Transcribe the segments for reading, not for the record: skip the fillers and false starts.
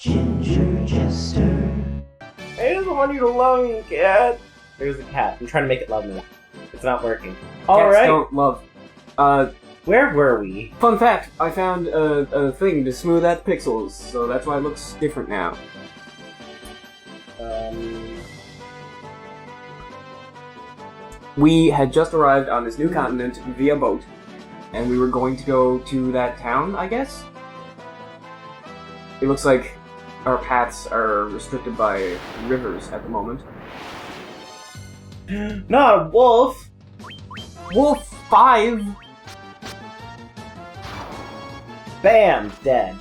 Ginger Jester. I just want you to love me, cat. There's a cat. I'm trying to make it love me. It's not working. Alright. Don't love. Where were we? Fun fact, I found a thing to smooth out pixels, so that's why it looks different now. We had just arrived on this new continent via boat, and we were going to go to that town, I guess? It looks like our paths are restricted by rivers at the moment. Not a wolf! Wolf 5! Bam! Dead.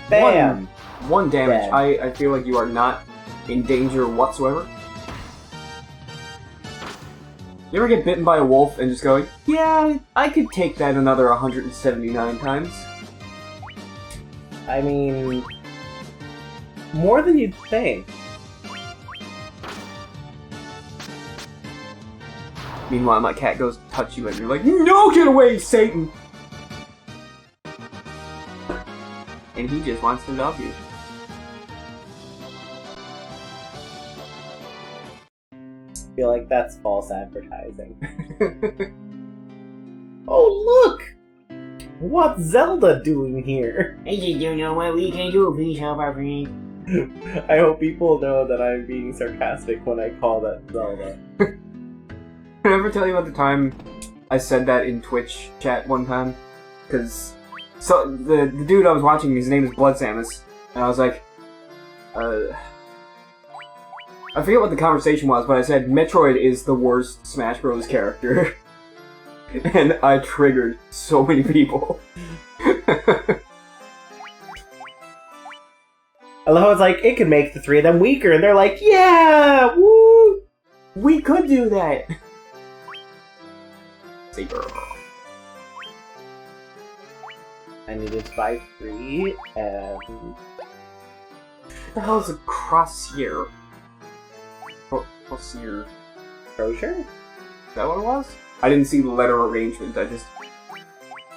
Bam! One damage. Dead. I feel like you are not in danger whatsoever. You ever get bitten by a wolf and just go, yeah, I could take that another 179 times? I mean... more than you'd think. Meanwhile, my cat goes to touch you and you're like, no, get away, Satan! And he just wants to love you. I feel like that's false advertising. Oh, look! What's Zelda doing here? I just don't know what we can do. Please help our friend. I hope people know that I'm being sarcastic when I call that Zelda. Did I ever tell you about the time I said that in Twitch chat one time? Because the dude I was watching, his name is Blood Samus, and I was like, I forget what the conversation was, but I said Metroid is the worst Smash Bros. Character. And I triggered so many people. I love how it's like, it could make the three of them weaker, and they're like, yeah! Woo! We could do that! Saber. I needed 5-3, and... What the hell is a crossier? Crossier. Crozier? Is that what it was? I didn't see the letter arrangement, I just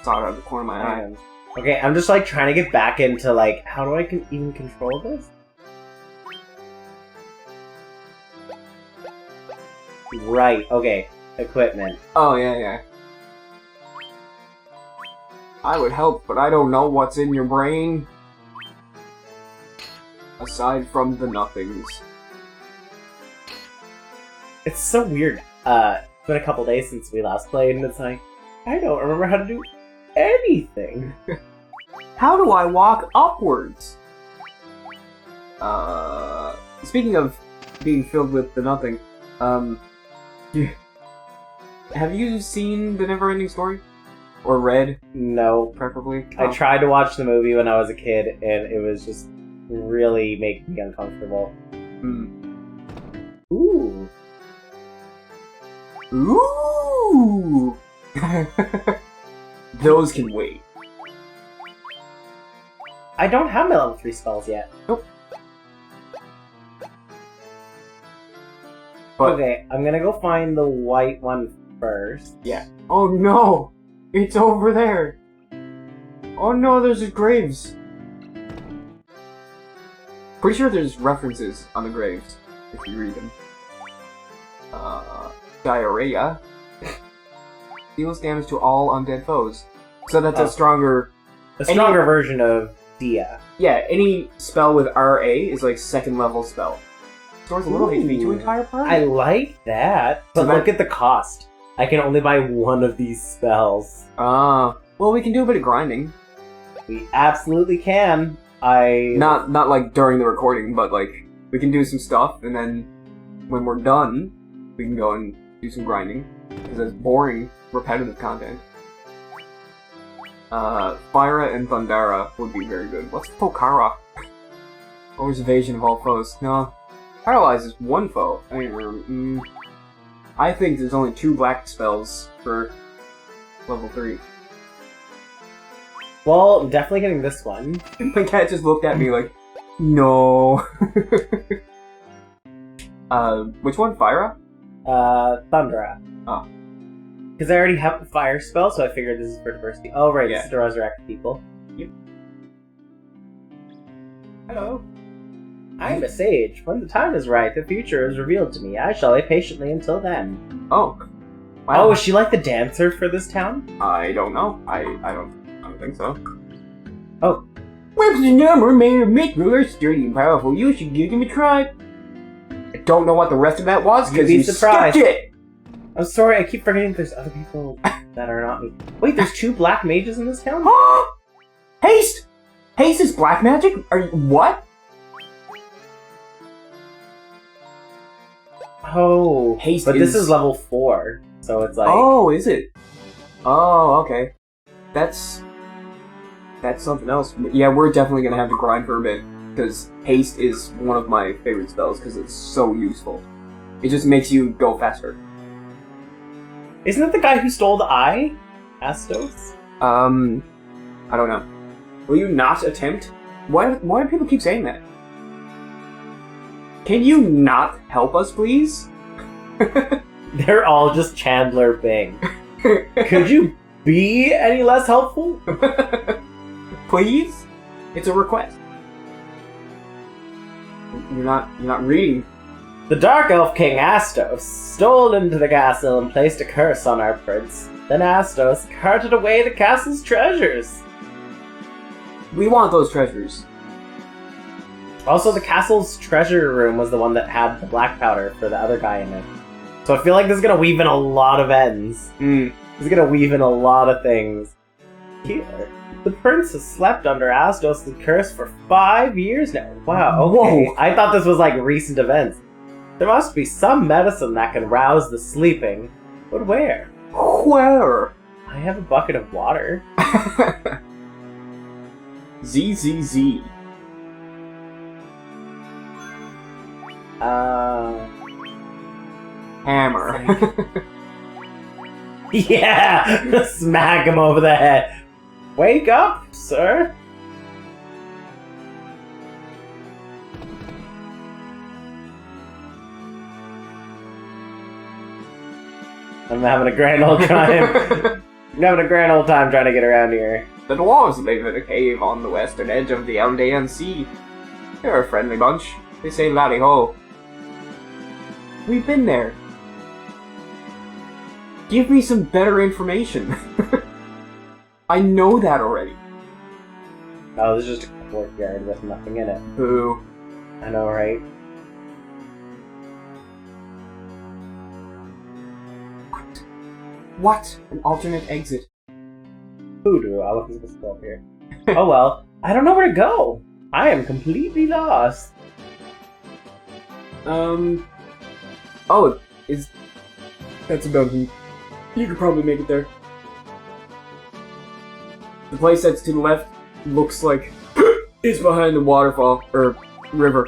saw it out of the corner of my eye. Okay, I'm just like trying to get back into like, how do I even control this? Right, okay. Equipment. Oh, yeah. I would help, but I don't know what's in your brain. Aside from the nothings. It's so weird. It's been a couple days since we last played, and it's like, I don't remember how to do anything. How do I walk upwards? Speaking of being filled with the nothing, have you seen The Neverending Story? Or read? No. Preferably? I tried to watch the movie when I was a kid, and it was just really making me uncomfortable. Ooh. Ooh! Those can wait. I don't have my level 3 spells yet. Nope. But, okay, I'm gonna go find the white one first. Yeah. Oh no! It's over there! Oh no, there's graves! Pretty sure there's references on the graves, if you read them. Diarrhea. Deals damage to all undead foes. So that's a stronger version of Dia. Yeah, any spell with RA is like second level spell. Stores a little HP to entire party. I like that. But look at the cost. I can only buy one of these spells. Well, we can do a bit of grinding. We absolutely can. Not like during the recording, but like we can do some stuff, and then when we're done, we can go and do some grinding. Because it's boring, repetitive content. Fyra and Thundara would be very good. What's Pokara? Always evasion of all foes. No. Paralyze is one foe. I think there's only 2 black spells for level 3. Well, I'm definitely getting this one. My cat just looked at me like, no. Which one? Fyra? Thundara. Oh. Because I already have a fire spell, so I figured this is for diversity. Oh, right, Yeah. this is to resurrect people. Yep. Hello. I am a sage. When the time is right, the future is revealed to me. I shall wait patiently until then. Oh. Wow. Wow. Oh, is she like the dancer for this town? I don't know. I don't think so. Oh. Weapons and armor made of mithril are sturdy and powerful. You should give them a try. I don't know what the rest of that was You'd because be you surprised. skipped it. I'm sorry, I keep forgetting there's other people that are not me. Wait, there's 2 black mages in this town? Haste! Haste is black magic? Are you what? Oh, Haste but this is- is level 4, so it's like... Oh, is it? Oh, okay. That's something else. Yeah, we're definitely gonna have to grind for a bit because haste is one of my favorite spells because it's so useful. It just makes you go faster. Isn't it the guy who stole the eye? Astos? I don't know. Will you not attempt? Why do people keep saying that? Can you not help us, please? They're all just Chandler Bing. Could you be any less helpful? Please? It's a request. You're not reading. The Dark Elf King Astos stole into the castle and placed a curse on our prince. Then Astos carted away the castle's treasures. We want those treasures. Also, the castle's treasure room was the one that had the black powder for the other guy in it. So I feel like this is gonna weave in a lot of ends. This is gonna weave in a lot of things. Here, the prince has slept under Astos' curse for 5 years now. Wow, okay. Whoa. I thought this was like recent events. There must be some medicine that can rouse the sleeping. But where? Where? I have a bucket of water. ZZZ. Hammer. Yeah! Smack him over the head. Wake up, sir. I'm having a grand old time. I'm having a grand old time trying to get around here. The dwarves live in a cave on the western edge of the Eldaean Sea. They're a friendly bunch. They say laddie ho. We've been there. Give me some better information. I know that already. Oh, this is just a courtyard with nothing in it. Boo. I know, right? What? An alternate exit. Hoodoo, I wasn't supposed to go up here. Oh well, I don't know where to go. I am completely lost. Oh, that's a dungeon. You could probably make it there. The place that's to the left looks like it's behind the waterfall, or river.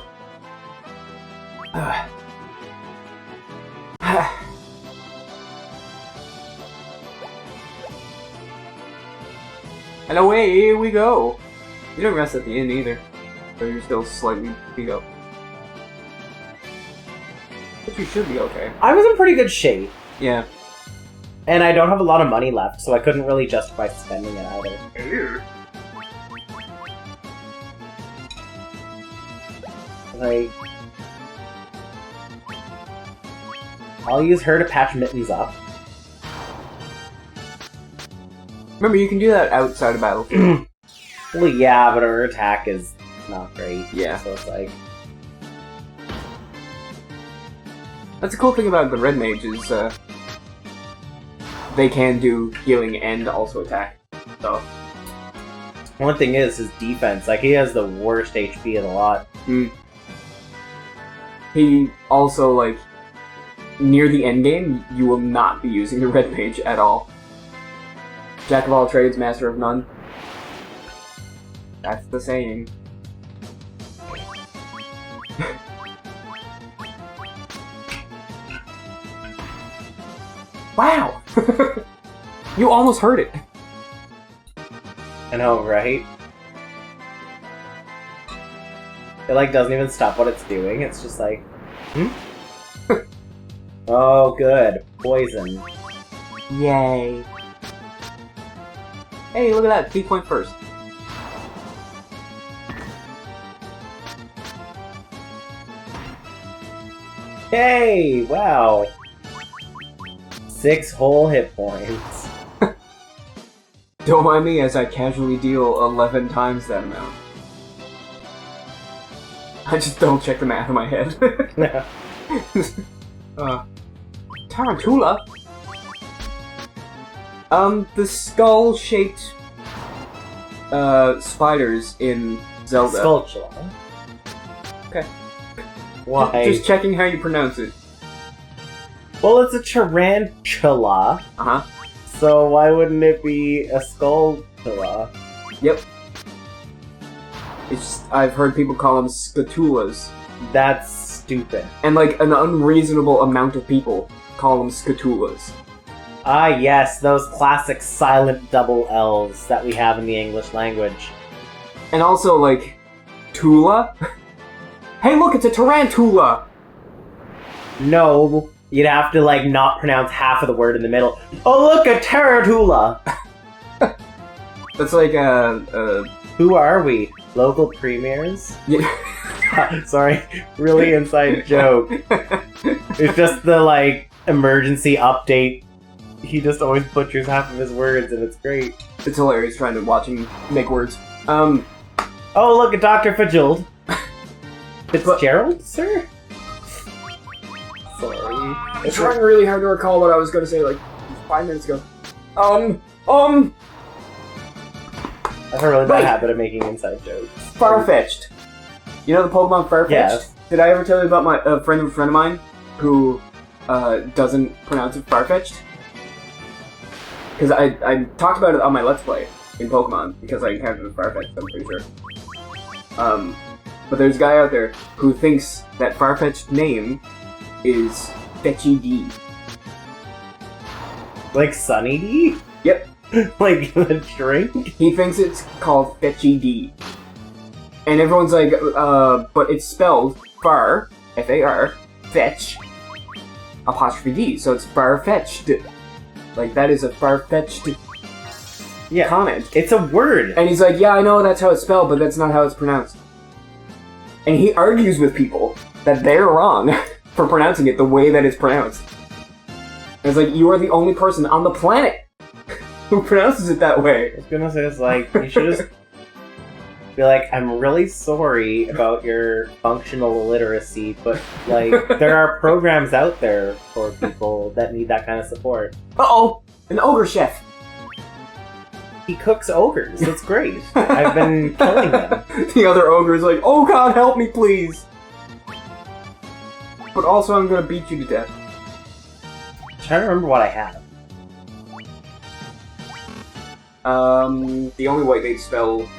And away we go. You didn't rest at the inn either, so you're still slightly beat up. But you should be okay. I was in pretty good shape, Yeah. and I don't have a lot of money left, so I couldn't really justify spending it either. Like, I'll use her to patch Mittens up. Remember, you can do that outside of battlefield. Well, yeah, but her attack is not great. Yeah. So it's like, That's the cool thing about the red mage is they can do healing and also attack. So one thing is his defense. Like, he has the worst HP of the lot. he also, like, near the end game, you will not be using the red mage at all. Jack of all trades, master of none. That's the saying. Wow! You almost heard it. I know, right? It, like, doesn't even stop what it's doing. It's just like, oh, good. Poison. Yay. Hey, look at that. Key point first. Hey! Wow. 6 whole hit points. Don't mind me as I casually deal 11 times that amount. I just don't check the math in my head. Tarantula? The skull-shaped spiders in Zelda. Skulltula. Okay. Why? Just checking how you pronounce it. Well, it's a tarantula. Uh-huh. So why wouldn't it be a skulltula? Yep. It's just, I've heard people call them scatulas. That's stupid. And like an unreasonable amount of people call them scatulas. Ah, yes, those classic silent double L's that we have in the English language. And also like, tula? Hey look, it's a tarantula! No, you'd have to like not pronounce half of the word in the middle. Oh look, a tarantula! That's like Who are we? Local premiers? yeah. Sorry, really inside joke. It's just the like emergency update. He just always butchers half of his words and it's great. It's hilarious trying to watch him make words. Oh look, a Dr. Fitzgerald. Fitzgerald, sir? Sorry. I'm trying really hard to recall what I was gonna say like 5 minutes ago. I have a really bad habit of making inside jokes. Farfetch'd. You know the Pokemon Farfetch'd? Yes. Did I ever tell you about my friend of mine who doesn't pronounce it Farfetch'd? Because I talked about it on my Let's Play in Pokemon because I encountered a Farfetch'd, I'm pretty sure. But there's a guy out there who thinks that Farfetch'd name is Fetchy D. Like Sunny D? Yep. Like the drink? He thinks it's called Fetchy D. And everyone's like, but it's spelled Far, F-A-R, Fetch, apostrophe D, so it's Farfetch'd. Like, that is a far-fetched comment. It's a word. And he's like, yeah, I know that's how it's spelled, but that's not how it's pronounced. And he argues with people that they're wrong for pronouncing it the way that it's pronounced. And it's like, you are the only person on the planet who pronounces it that way. I was gonna say, it's like, you should just be like, I'm really sorry about your functional illiteracy, but, like, there are programs out there for people that need that kind of support. Uh-oh! An ogre chef! He cooks ogres, that's great. I've been killing them. The other ogre is like, oh god, help me, please! But also, I'm gonna beat you to death. I'm trying to remember what I have. The only white-made spell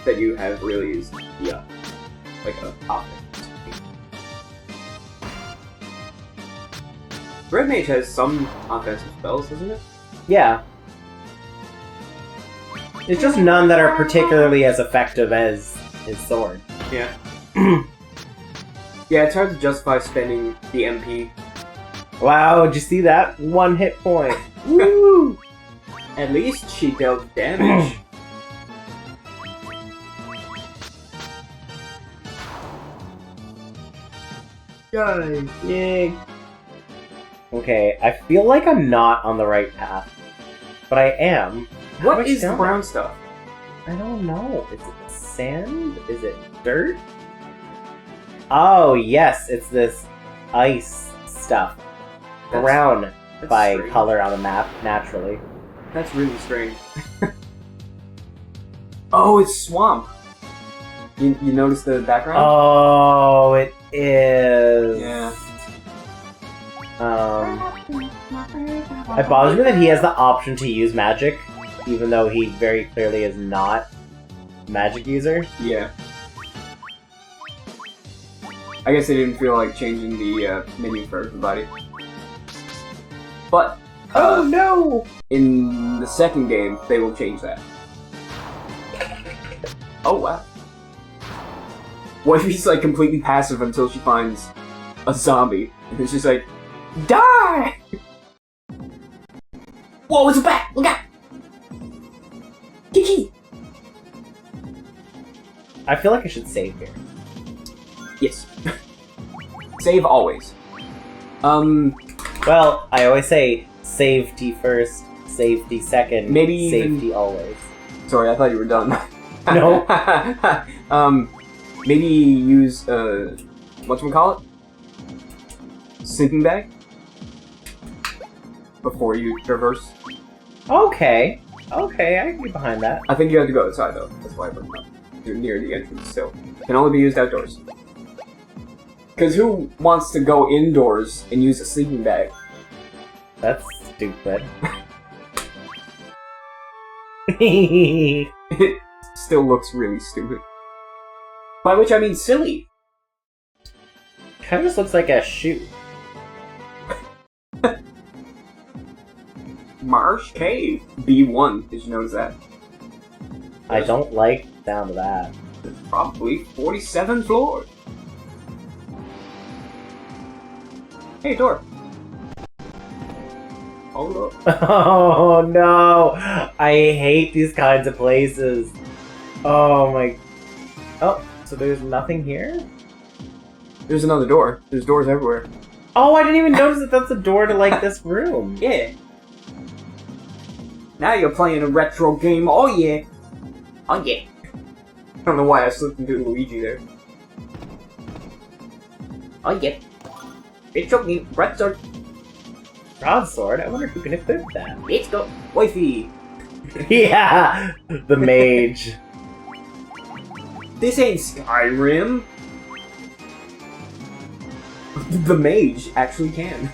that you have really is yeah, like a offense. Red Mage has some offensive spells, doesn't it? Yeah. It's just none that are particularly as effective as his sword. Yeah. Yeah, it's hard to justify spending the MP. Wow, did you see that? 1 hit point. Woo! At least she dealt damage. Yay! Yay! Okay, I feel like I'm not on the right path, but I am. How What much is the down? brown stuff? I don't know. Is it sand? Is it dirt? Oh, yes, it's this ice stuff. That's- Brown That's by strange. color on the map, naturally. That's really strange. Oh, it's swamp. You notice the background? Oh, it is. Yeah. It bothers me that he has the option to use magic, even though he very clearly is not a magic user. Yeah. I guess they didn't feel like changing the menu for everybody. But Oh no! in the second game, they will change that. Oh wow. What if he's like completely passive until she finds a zombie? And it's just like, die! Whoa, it's a bat! Look out! Kiki! I feel like I should save here. Yes. Save always. Well, I always say safety first, safety second, Maybe safety always. Sorry, I thought you were done. No. Maybe use, whatchamacallit? Sleeping bag? Before you traverse. Okay. Okay, I can get behind that. I think you have to go outside, though. That's why I brought it up. You're near the entrance still. Can only be used outdoors. Because who wants to go indoors and use a sleeping bag? That's stupid. It still looks really stupid. By which I mean silly. Kind of just looks like a shoe. Marsh Cave. B1. Did you notice that? I don't like the sound of that. There's probably 47 floors. Hey, door. Hold up. Oh no! I hate these kinds of places. Oh my... Oh, so there's nothing here? There's another door. There's doors everywhere. Oh, I didn't even notice that that's a door to, like, this room. Yeah. Now you're playing a retro game. Oh yeah. Oh yeah. I don't know why I slipped into Luigi there. Oh yeah. Retro game. Retro. Broadsword? I wonder who can equip that. Let's go. Wifey. Yeah! The mage. This ain't Skyrim. The mage actually can.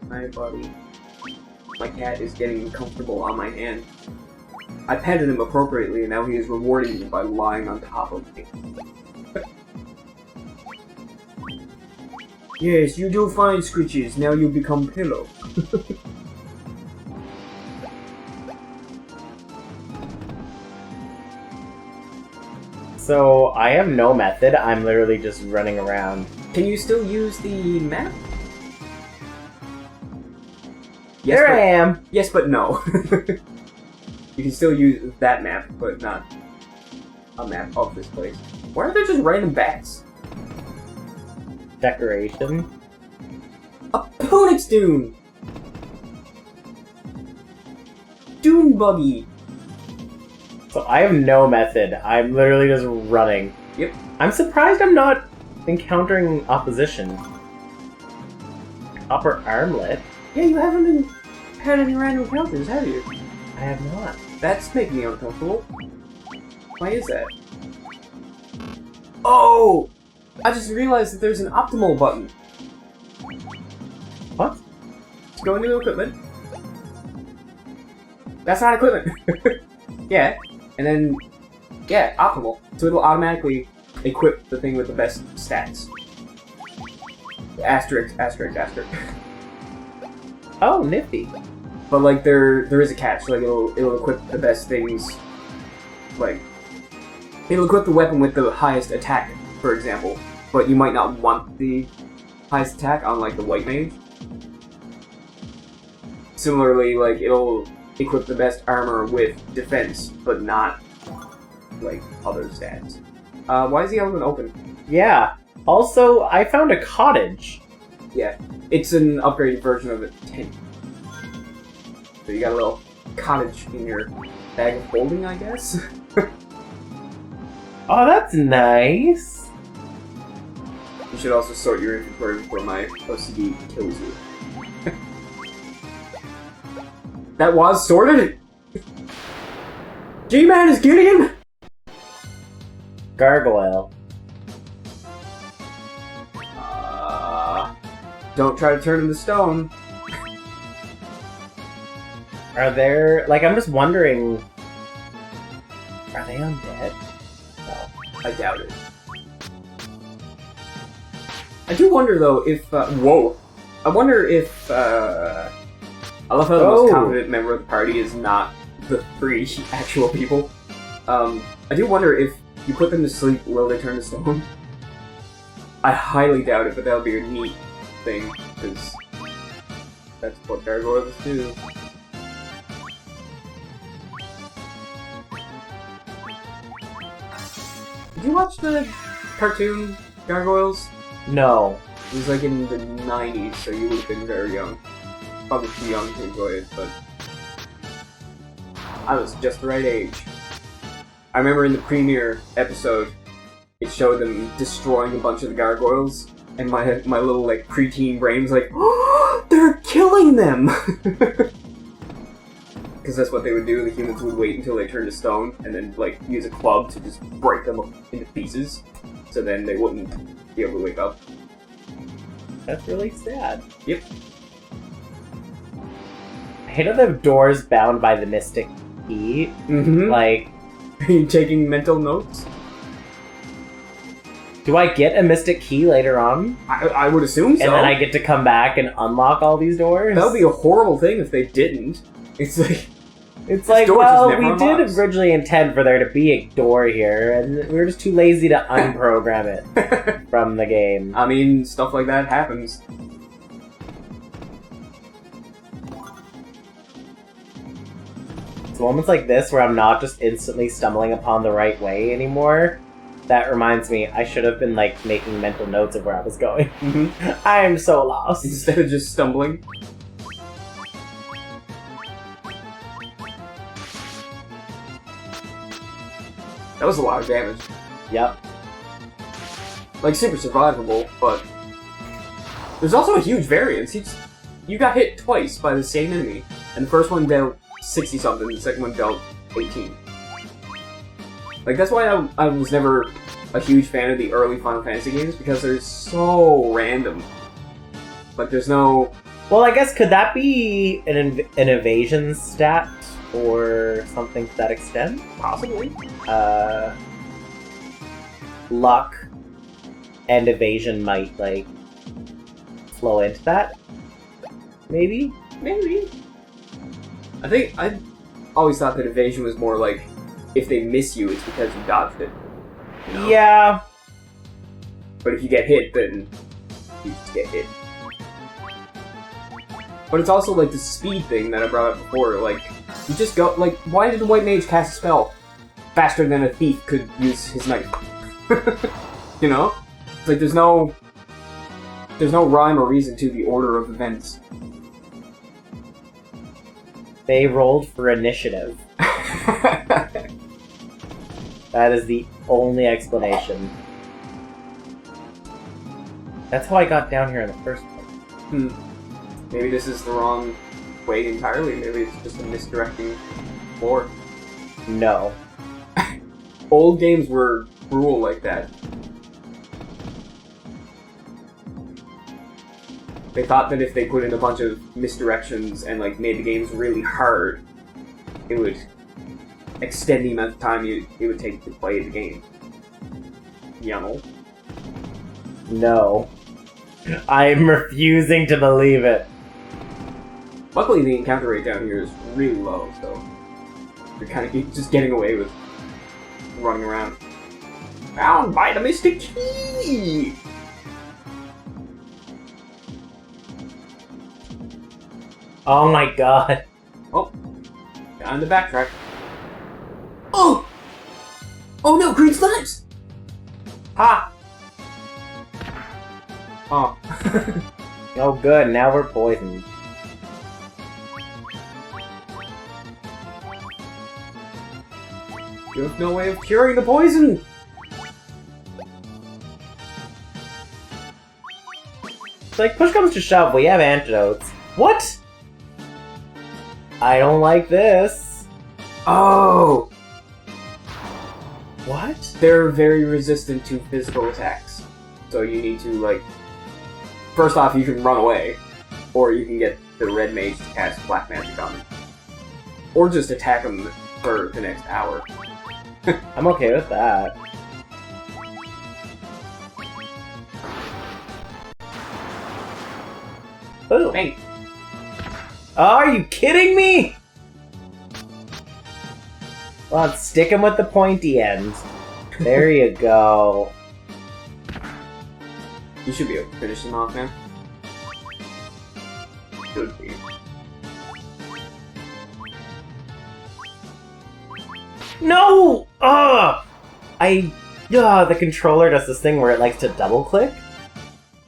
Hi, buddy. My cat is getting comfortable on my hand. I petted him appropriately, and now he is rewarding me by lying on top of me. Yes, you do fine, Scritches. Now you become pillow. So, I have no method. I'm literally just running around. Can you still use the map? Yes, There but, I am! yes, but no. You can still use that map, but not a map of this place. Why are there just random bats? Decoration. A Punix Dune! Dune Buggy! So I have no method. I'm literally just running. Yep. I'm surprised I'm not encountering opposition. Upper armlet? Yeah, you haven't had any random encounters, have you? I have not. That's making me uncomfortable. Why is that? Oh! I just realized that there's an optimal button. What? Let's go into equipment. That's not equipment. Yeah. And then, yeah, optimal. So it'll automatically equip the thing with the best stats. Asterisk, asterisk, asterisk. Oh, nifty. But like there is a catch. Like it'll equip the best things. Like it'll equip the weapon with the highest attack, for example. But you might not want the highest attack on like the white mage. Similarly, like it'll equip the best armor with defense, but not like other stats. Why is the other one open? Yeah. Also, I found a cottage. Yeah, it's an upgraded version of a tent. So you got a little cottage in your bag of holding, I guess? Oh, that's nice. You should also sort your inventory before my OCD kills you. That was sorted? G-Man is Gideon? Gargoyle. Don't try to turn into stone. Are there... Like, I'm just wondering... Are they undead? No. I doubt it. I do wonder, though, if... whoa! I wonder if, I love how the most confident member of the party is not the three actual people. I do wonder if you put them to sleep, will they turn to stone? I highly doubt it, but that would be a neat thing, because that's what gargoyles do. Did you watch the cartoon Gargoyles? No. It was like in the 90s, so you would have been very young. Probably too young to enjoy it, but I was just the right age. I remember in the premiere episode, it showed them destroying a bunch of the gargoyles, and my little like preteen brain was like, "Oh, they're killing them!" Because that's what they would do. The humans would wait until they turned to stone, and then like use a club to just break them up into pieces, so then they wouldn't be able to wake up. That's really sad. Yep. I hate how the door's bound by the mystic key. Mm-hmm. Like, are you taking mental notes? do I get a mystic key later on? I would assume so. And then I get to come back and unlock all these doors? That would be a horrible thing if they didn't. It's like, well, door we just did never unlocks. originally intend for there to be a door here, and we were just too lazy to unprogram it from the game. I mean, stuff like that happens. It's moments like this where I'm not just instantly stumbling upon the right way anymore. That reminds me, I should have been, like, making mental notes of where I was going. Mm-hmm. I'm so lost. Instead of just stumbling. That was a lot of damage. Yep. Like, super survivable, but there's also a huge variance. You got hit twice by the same enemy, and the first one dealt 60-something, the second one dealt 18. Like, that's why I was never a huge fan of the early Final Fantasy games, because they're so random. Like, there's no... Well, I guess, could that be an evasion stat? Or something to that extent? Possibly. Luck and evasion might, like, flow into that? Maybe? Maybe. I always thought that evasion was more like, if they miss you, it's because you dodged it. You know? Yeah. But if you get hit, then you just get hit. But it's also like the speed thing that I brought up before, like, you just go, like, why did the white mage cast a spell faster than a thief could use his knife? You know? It's like there's no rhyme or reason to the order of events. They rolled for initiative. That is the only explanation. That's how I got down here in the first place. Maybe this is the wrong way entirely. Maybe it's just a misdirecting lore. No. Old games were cruel like that. They thought that if they put in a bunch of misdirections and like made the games really hard, it would extend the amount of time it would take to play the game. You know? No. I'm refusing to believe it. Luckily, the encounter rate down here is really low, so you're kind of just getting away with running around. Found by the Mystic Key! Oh my god. Oh, down the backtrack. Oh! Oh no, green slimes! Ha! Oh. Oh good, now we're poisoned. You have no way of curing the poison! It's like, push comes to shove, we have antidotes. What? I don't like this. Oh! What? They're very resistant to physical attacks. So you need to, like... First off, you can run away. Or you can get the red mage to cast black magic on them. Or just attack them for the next hour. I'm okay with that. Ooh. Hey! Are you kidding me? Well, let's stick him with the pointy end. There you go. You should be able to finish them off, man. Should be. No! Ugh! I yeah, the controller does this thing where it likes to double click.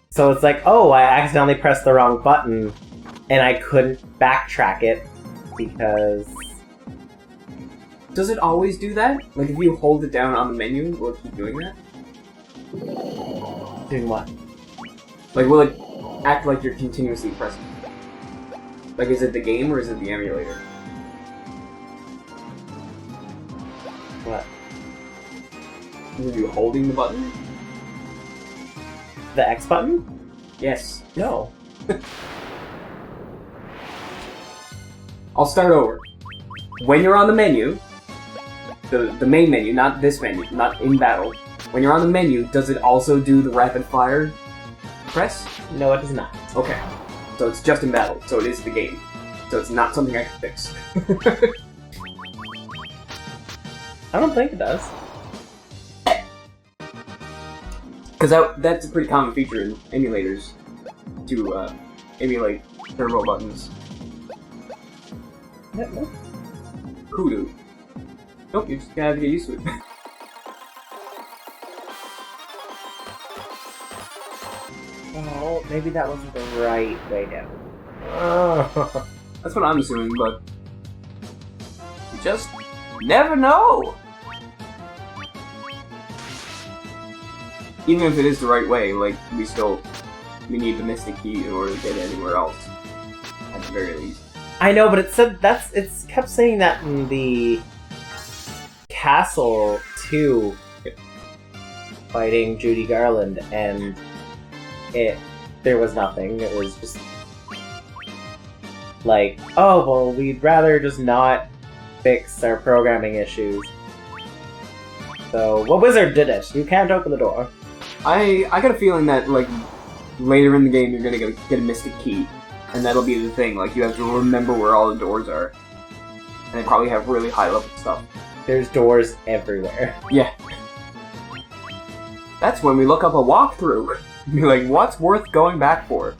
So it's like, oh, I accidentally pressed the wrong button, and I couldn't backtrack it because... Does it always do that? Like, if you hold it down on the menu, will it keep doing that? Doing what? Like, will it act like you're continuously pressing? Like, is it the game or is it the emulator? What? Were you holding the button? The X button? Yes. No. I'll start over. When you're on the menu, the main menu, not this menu, not in battle. When you're on the menu, does it also do the rapid fire press? No, it does not. Okay. So it's just in battle, so it is the game. So it's not something I can fix. I don't think it does. Because that's a pretty common feature in emulators, to emulate turbo buttons. No. Hoodoo. Nope, you just gotta have to get used to it. Oh, maybe that wasn't the right way down. Oh. That's what I'm assuming, but you just never know. Even if it is the right way, like, we need the Mystic Key in order to get anywhere else. At the very least. I know, but it's kept saying that in the Castle 2 fighting Judy Garland, and there was nothing. It was just like, oh, well, we'd rather just not fix our programming issues. So, what wizard did it? You can't open the door. I got a feeling that, like, later in the game you're gonna get a Mystic Key, and that'll be the thing, like, you have to remember where all the doors are. And they probably have really high level stuff. There's doors everywhere. Yeah. That's when we look up a walkthrough. Be like, what's worth going back for?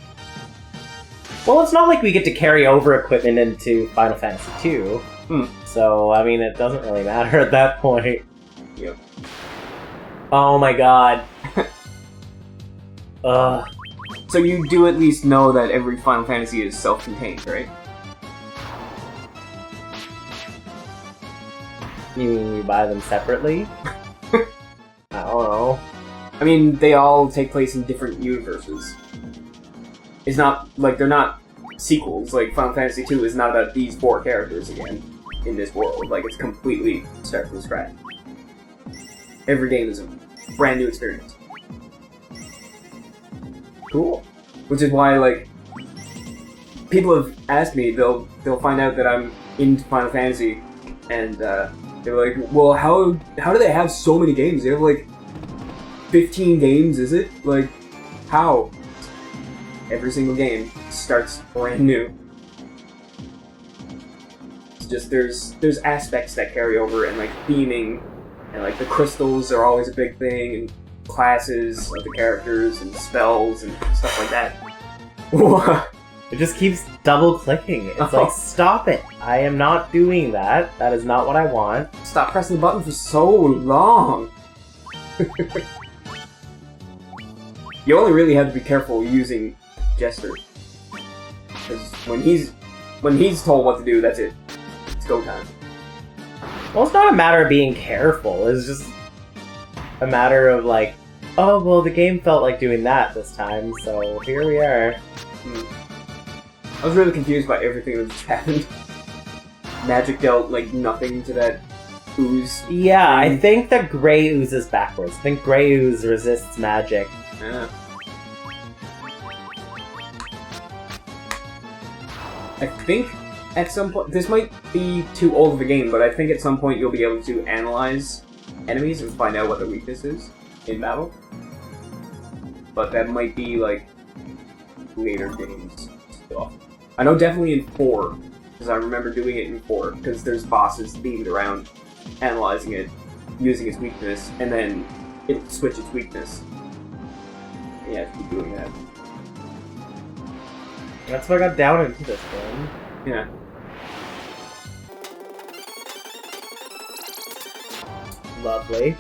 Well, it's not like we get to carry over equipment into Final Fantasy II. So, I mean, it doesn't really matter at that point. Yep. Oh my god. Ugh. So you do at least know that every Final Fantasy is self-contained, right? You mean you buy them separately? I don't know. I mean, they all take place in different universes. It's not, like, they're not sequels. Like, Final Fantasy II is not about these 4 characters again in this world. Like, it's completely start from scratch. Every game is a brand new experience. Cool. Which is why, like, people have asked me, they'll find out that I'm into Final Fantasy, and they're like, well, how do they have so many games? They have, like, 15 games, is it? Like, how? Every single game starts brand new. It's just, there's aspects that carry over, and, like, theming, and, like, the crystals are always a big thing, and classes of the characters, and spells, and stuff like that. It just keeps double clicking. It's like, stop it. I am not doing that. That is not what I want. Stop pressing the button for so long. You only really have to be careful using Jester. Because when he's told what to do, that's it. It's go time. Well, it's not a matter of being careful. It's just a matter of like, oh, well, the game felt like doing that this time, so here we are. I was really confused by everything that just happened. Magic dealt, like, nothing to that ooze. Yeah, thing. I think the gray ooze is backwards. I think gray ooze resists magic. Yeah. I think at some point, this might be too old of a game, but I think at some point you'll be able to analyze enemies and find out what their weakness is in battle. But that might be, like, later games stuff. I know definitely in 4, because I remember doing it in 4, because there's bosses themed around analyzing it, using its weakness, and then it'll switch its weakness. And you have to keep doing that. That's what I got down into this game. Yeah. Lovely.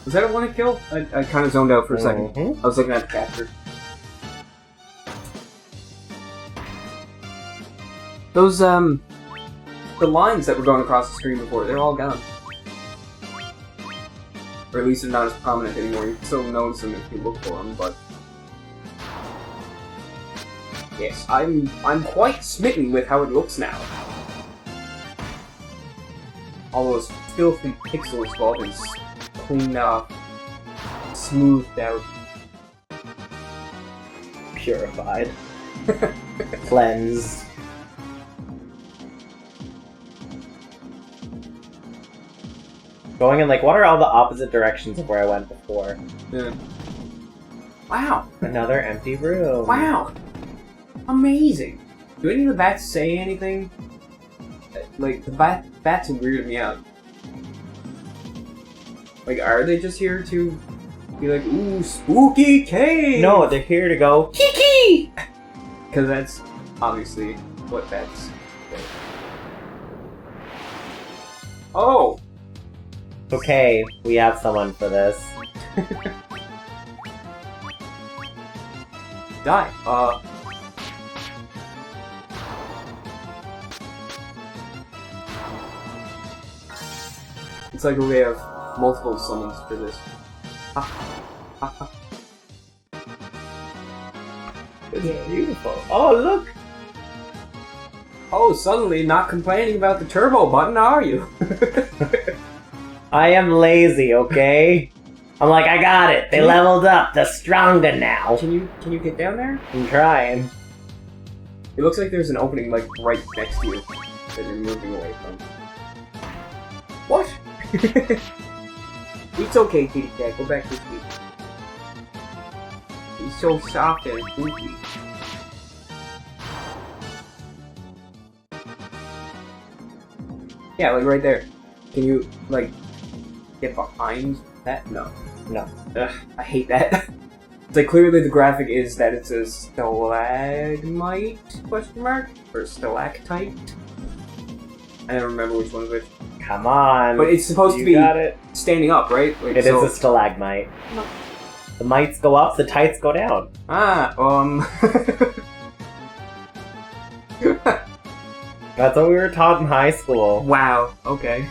Was that a one-hit kill? I kind of zoned out for a second. Mhm. I was looking at the capture. Those, the lines that were going across the screen before, they're all gone. Or at least they're not as prominent anymore. You can still notice them if you look for them, but... Yes, I'm quite smitten with how it looks now. All those filthy pixels have all been cleaned up, smoothed out. Purified. Cleansed. Going in, like, what are all the opposite directions of where I went before? Yeah. Wow! Another empty room. Wow! Amazing! Do any of the bats say anything? Like, the bats have weirded me out. Like, are they just here to be like, ooh, spooky cave? No, they're here to go, Kiki! Because that's obviously what bats say. Oh! Okay, we have someone for this. Die. It's like we have multiple summons for this. It's beautiful. Oh, look! Oh, suddenly not complaining about the turbo button, are you? I am lazy, okay? I'm like, I got it. They leveled up. They're stronger now. Can you get down there? I'm trying. It looks like there's an opening like right next to you that you're moving away from. What? It's okay, kitty cat. Go back to sleep. He's so soft and spooky. Yeah, like right there. Can you like get behind that? No. No. Ugh, I hate that. It's like clearly the graphic is that it's a stalagmite question mark or stalactite. I don't remember which one's which. Come on. But it's supposed to be got it. standing up, right? Like, It is a stalagmite. No. The mites go up, the tights go down. Ah, That's what we were taught in high school. Wow, okay.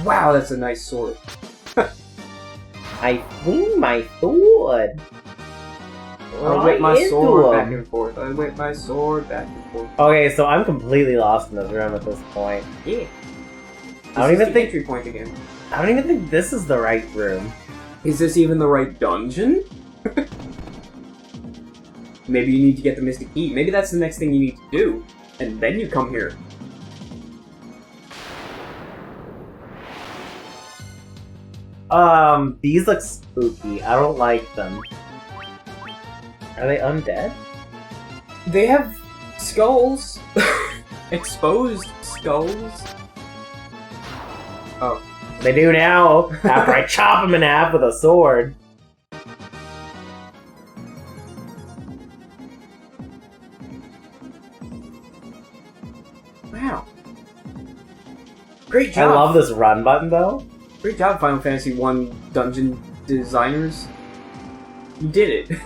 Wow, that's a nice sword. I swing my sword. I whip my Right sword into back 'em. and forth. I whip my sword back and forth. Okay, so I'm completely lost in this room at this point. Yeah. I don't This is even the think- entry point again. I don't even think this is the right room. Is this even the right dungeon? Maybe you need to get the Mystic Key. Maybe that's the next thing you need to do. And then you come here. These look spooky. I don't like them. Are they undead? They have skulls. Exposed skulls. Oh. They do now, after I chop them in half with a sword. Wow. Great I job. love this run button, though. Great job, Final Fantasy 1 dungeon designers. You did it.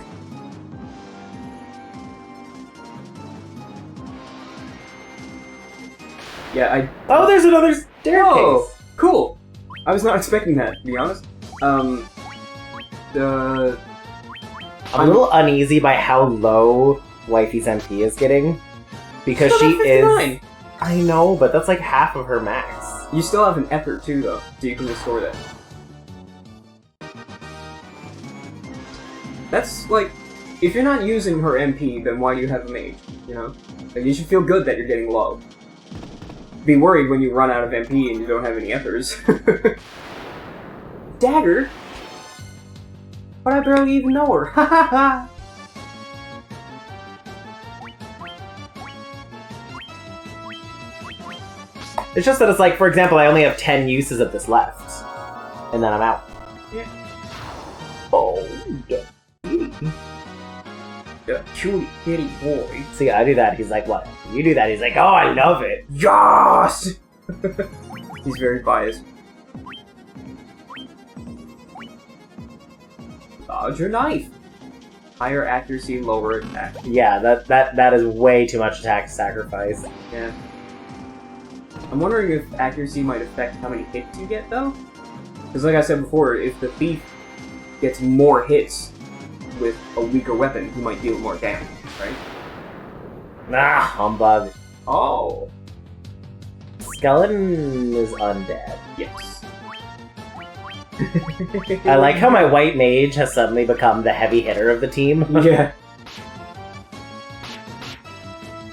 Yeah, Oh, there's another staircase! Whoa, cool. I was not expecting that, to be honest. The... I'm a little uneasy by how low Wifey's MP is getting. Because Still she got is... 59. I know, but that's like half of her max. You still have an effort too, though, so you can restore that. That's like, if you're not using her MP, then why do you have a mage? You know, like you should feel good that you're getting low. Be worried when you run out of MP and you don't have any ethers. Dagger, but I barely even know her. Ha ha ha. It's just that it's like, for example, I only have 10 uses of this left. And then I'm out. Yeah. Oh, Chewy kitty boy. See, I do that. He's like, what? You do that. He's like, oh, I love it. Yes! He's very biased. Dodge your knife. Higher accuracy, lower attack. Yeah, that is way too much attack sacrifice. Yeah. I'm wondering if accuracy might affect how many hits you get, though? Because like I said before, if the thief gets more hits with a weaker weapon, he might deal more damage, right? Ah, humbug. Oh. Skeleton is undead. Yes. I like how my white mage has suddenly become the heavy hitter of the team. Yeah.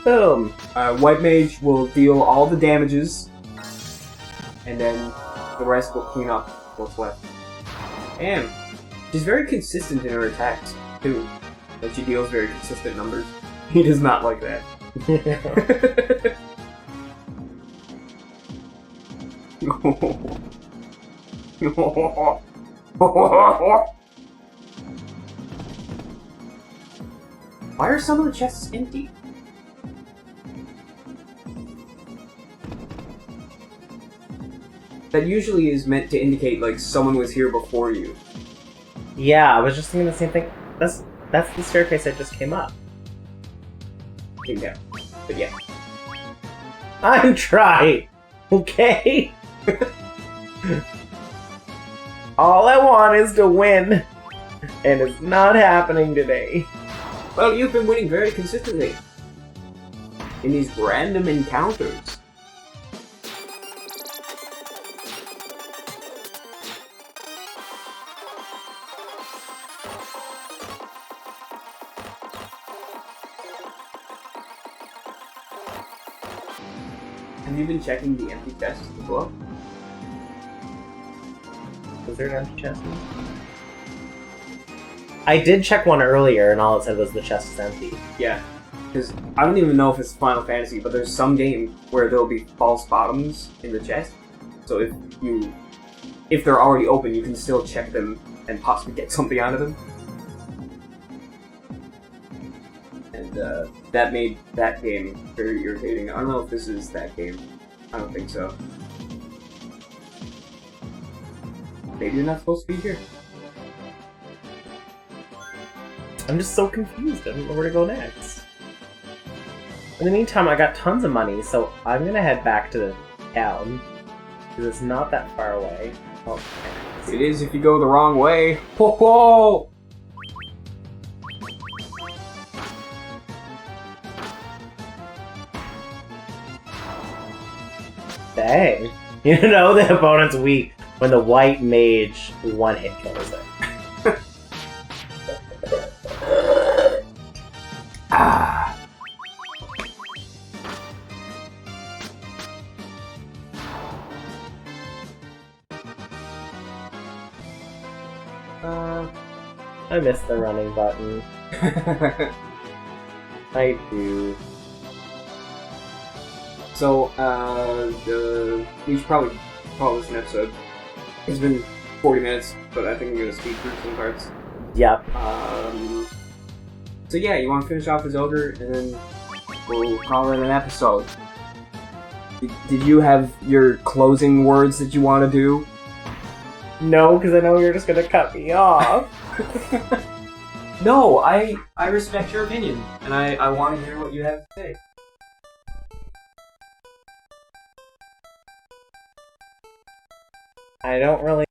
Boom. White mage will deal all the damages, and then the rest will clean up what's left. And she's very consistent in her attacks, too. But she deals very consistent numbers. He does not like that. Why are some of the chests empty? That usually is meant to indicate, like, someone was here before you. Yeah, I was just thinking the same thing. That's the staircase that just came up. Came down. But yeah. I'm trying. Okay? All I want is to win. And it's not happening today. Well, you've been winning very consistently. In these random encounters. Have you been checking the empty chests as well? Was there an empty chest? I did check one earlier, and all it said was the chest is empty. Yeah. Because I don't even know if it's Final Fantasy, but there's some game where there'll be false bottoms in the chest. So if they're already open, you can still check them and possibly get something out of them. And that made that game very irritating. I don't know if this is that game. I don't think so. Maybe you're not supposed to be here. I'm just so confused. I don't know where to go next. In the meantime, I got tons of money, so I'm gonna head back to the town. Because it's not that far away. Oh, It is if you go the wrong way. Ho ho! dang. You know the opponent's weak when the white mage one-hit kills it. Ah. I missed the running button. I do. So, we should probably call this an episode. It's been 40 minutes, but I think I'm gonna speed through some parts. Yep. So yeah, you want to finish off this ogre, and then we'll call it an episode. Did you have your closing words that you want to do? No, because I know you're just gonna cut me off. No, I respect your opinion, and I want to hear what you have to say. I don't really